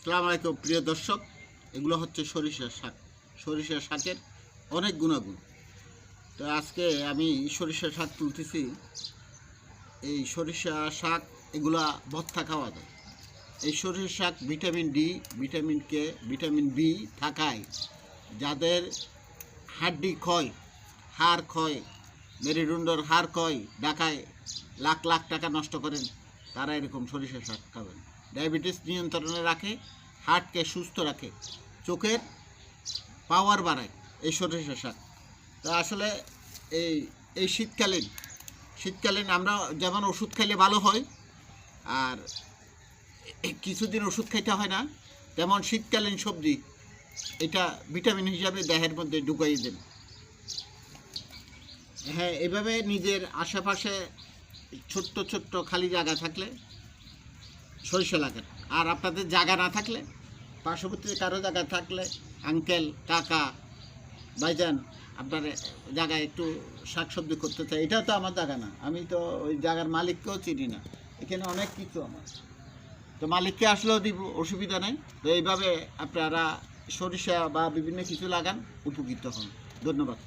আসসালামু আলাইকুম প্রিয় দর্শক, এগুলো হচ্ছে সরিষার শাক। সরিষার শাকের অনেক গুণাগুণ। তো আজকে আমি সরিষার শাক তুলতেছি। এই সরিষা শাক এগুলা ভর্তা খাওয়া যায়। এই সরিষার শাক vitamin D, vitamin K, vitamin B থাকায় যাদের হাড্ডি ক্ষয়, হাড় ক্ষয়, মেরুদণ্ডর হাড় ক্ষয়, ঢাকায় লাখ লাখ টাকা নষ্ট করেন, তারা এরকম সরিষা শাক খাবেন। ডায়াবেটিস নিয়ন্ত্রণে রাখে, হার্টকে সুস্থ রাখে, চোখের পাওয়ার বাড়ায় এই সরিষা শাক। তো আসলে এই এই শীতকালীন আমরা যেমন ওষুধ খাইলে ভালো হয়, আর কিছুদিন ওষুধ খাইতে হয় না, তেমন শীতকালীন সবজি এটা ভিটামিন হিসাবে দেহের মধ্যে ঢুকাই দেন। হ্যাঁ, এভাবে নিজের আশেপাশে ছোট্ট ছোট্ট খালি জায়গা থাকলে সরিষা লাগান। আর আপনাদের জায়গা না থাকলে, পার্শ্ববর্তী কারো জায়গা থাকলে, আঙ্কেল, কাকা, ভাইজান, আপনার জায়গায় একটু শাকসবজি করতে চাই। এটা তো আমার জায়গা না, আমি তো ওই জায়গার মালিককেও চিনি না। এখানে অনেক কিছু আমার, তো মালিককে আসলেও দিব, অসুবিধা নেই। তো এইভাবে আপনারা সরিষা বা বিভিন্ন কিছু লাগান, উপকৃত হন। ধন্যবাদ।